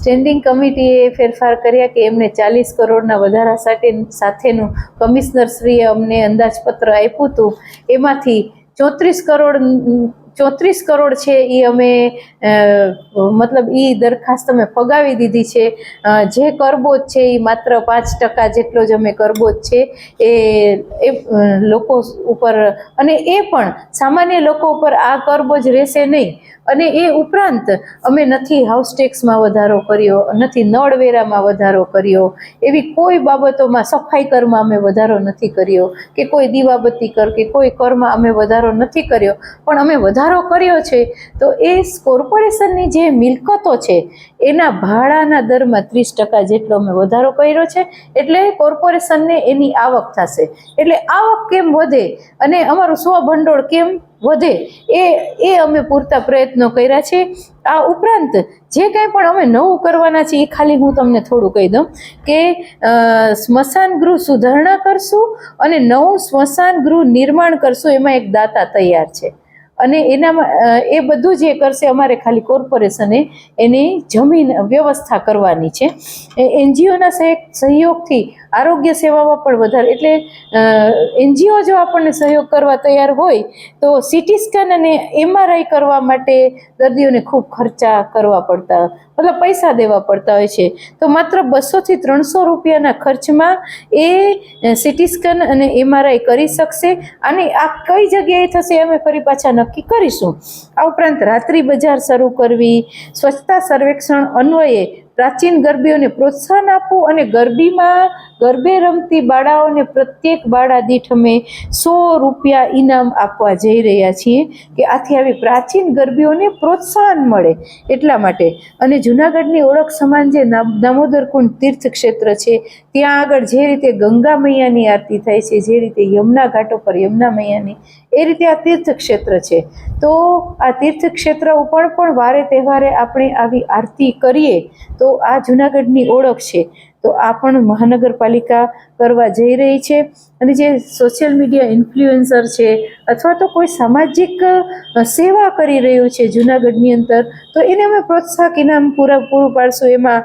Standing કમિટીએ ફેરફાર કર્યા કે એમને 40 કરોડના વધારા સાથેનું કમિશનરશ્રીએ અમને અંદાજપત્ર આપ્યું હતું, એમાંથી 34 કરોડ છે એ અમે મતલબ એ દરખાસ્ત અમે ફગાવી દીધી છે. જે કરબોજ છે એ માત્ર 5% જેટલો જ અમે કરબોજ છે એ લોકો ઉપર, અને એ પણ સામાન્ય લોકો ઉપર આ કરબોજ રહેશે નહીં. અને એ ઉપરાંત અમે નથી હાઉસ ટેક્સમાં વધારો કર્યો, નથી નળવેરામાં વધારો કર્યો, એવી કોઈ બાબતોમાં સફાઈ કરમાં અમે વધારો નથી કર્યો, કે કોઈ દીવાબત્તી કર કે કોઈ કરમાં અમે વધારો નથી કર્યો. પણ અમે વધારો કર્યો છે તો એ કોર્પોરેશનની જે મિલકતો છે એના ભાડાના દરમાં 30% જેટલો અમે વધારો કર્યો છે. એટલે કોર્પોરેશનને એની આવક થશે. એટલે આવક કેમ વધે અને અમારું સ્વભંડોળ કેમ વધે એ અમે પૂરતા પ્રયત્નો કર્યા છે. આ ઉપરાંત જે કંઈ પણ અમે નવું કરવાના છીએ એ ખાલી હું તમને થોડું કહી દઉં કે સ્મશાન ગૃહ સુધારણા કરશું અને નવું સ્મશાન ગૃહ નિર્માણ કરશું. એમાં એક દાતા તૈયાર છે અને એનામાં એ બધું જે કરશે અમારે ખાલી કોર્પોરેશને એની જમીન વ્યવસ્થા કરવાની છે. એનજીઓના સહયોગથી આરોગ્ય સેવામાં પણ વધારે, એટલે એનજીઓ જો આપણને સહયોગ કરવા તૈયાર હોય તો સીટી સ્કેન અને MRI કરવા માટે દર્દીઓને ખૂબ ખર્ચા કરવા પડતા, મતલબ પૈસા દેવા પડતા હોય છે. તો માત્ર 200 થી 300 રૂપિયાના ખર્ચમાં એ સીટી સ્કેન અને MRI કરી શકશે. અને આ કઈ જગ્યાએ થશે અમે ફરી પાછા નક્કી કરીશું. આ ઉપરાંત રાત્રિ બજાર શરૂ કરવી, સ્વચ્છતા સર્વેક્ષણ અન્વયે પ્રાચીન ગરબીઓને પ્રોત્સાહન આપવું અને ગરબે રમતી બાળાઓને પ્રત્યેક બાળા દીઠ અમે 100 રૂપિયા ઇનામ આપવા જઈ રહ્યા છીએ કે આથી આવી પ્રાચીન ગરબીઓને પ્રોત્સાહન મળે એટલા માટે. અને જૂનાગઢની ઓળખ સમાન જે દામોદર કુંડ તીર્થ ક્ષેત્ર છે ત્યાં આગળ જે રીતે ગંગા મૈયાની આરતી થાય છે, જે રીતે યમુના ઘાટો પર યમુના મૈયાની, એ રીતે આ તીર્થ ક્ષેત્ર છે. તો આ તીર્થ ક્ષેત્ર ઉપર પણ વારે તહેવારે આપણે આવી આરતી કરીએ તો આ જૂનાગઢની ઓળખ છે. તો આ પણ મહાનગરપાલિકા કરવા જઈ રહી છે. અને જે સોશિયલ મીડિયા ઇન્ફ્લુએન્સર છે અથવા તો કોઈ સામાજિક સેવા કરી રહ્યું છે જૂનાગઢની અંદર, તો એને અમે પ્રોત્સાહક ઇનામ પૂરું પાડશું. એમાં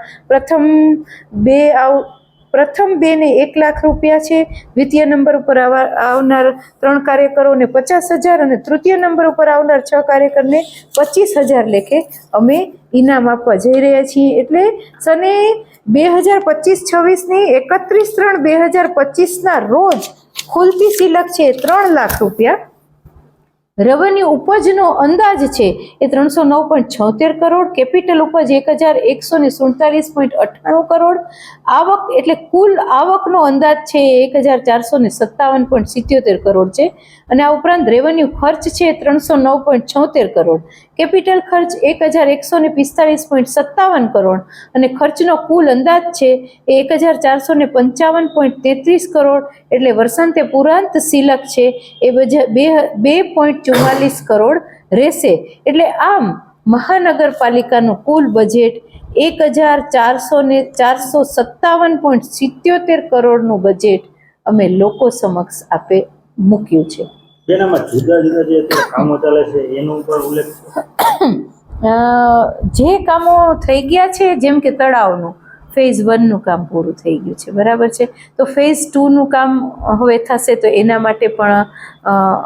પ્રથમ 2 ને 1 લાખ રૂપિયા છે, દ્વિતીય નંબર ઉપર આવનાર 3 કાર્યકરોને 50,000 અને તૃતીય નંબર ઉપર આવનાર 6 કાર્યકરને 25,000 લેખે અમે ઇનામ આપવા જઈ રહ્યા છીએ. એટલે સને 2025-26ની 31/3/2025ના રોજ ખુલતી સિલક છે 3 લાખ રૂપિયા. રેવન્યુ ઉપજનો અંદાજ છે એ 309.76 કરોડ, કેપિટલ ઉપજ 1147.98 કરોડ, આવક એટલે કુલ આવકનો અંદાજ છે એ 1457.77 કરોડ છે. અને આ ઉપરાંત રેવન્યુ ખર્ચ છે 309.76 કરોડ, કેપિટલ ખર્ચ 1145.57 કરોડ અને ખર્ચનો કુલ અંદાજ છે એ 1455.33 કરોડ. એટલે વર્ષાંતે પુરાંત સિલક છે એ 2.44 કરોડ રહેશે. એટલે આમ મહાનગરપાલિકાનું કુલ બજેટ 1457.77 કરોડનું બજેટ અમે લોકો સમક્ષ આપે મૂક્યું છે. જેનામાં જુદા જુદા જે કામો ચાલે છે એનો ઉપર ઉલ્લેખ જે કામો થઈ ગયા છે, જેમ કે તળાવનું ફેઝ 1નું કામ પૂરું થઈ ગયું છે, બરાબર છે. તો ફેઝ 2નું કામ હવે થશે તો એના માટે પણ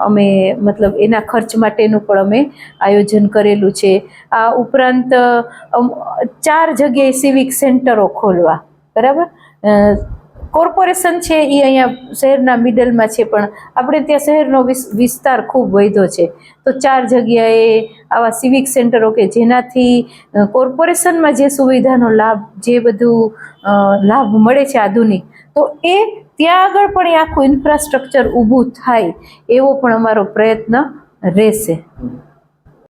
અમે મતલબ એના ખર્ચ માટેનું પણ અમે આયોજન કરેલું છે. આ ઉપરાંત 4 જગ્યાએ સિવિક સેન્ટરો ખોલવા, બરાબર. કોર્પોરેશન છે એ અહીંયા શહેરના મિડલમાં છે, પણ આપણે ત્યાં શહેરનો વિસ્તાર ખૂબ વધ્યો છે. તો 4 જગ્યાએ આવા સિવિક સેન્ટરો કે જેનાથી કોર્પોરેશનમાં જે સુવિધાનો લાભ, જે બધું લાભ મળે છે આધુનિક, તો એ ત્યાં આગળ પણ એ આખું ઇન્ફ્રાસ્ટ્રક્ચર ઊભું થાય એવો પણ અમારો પ્રયત્ન રહેશે.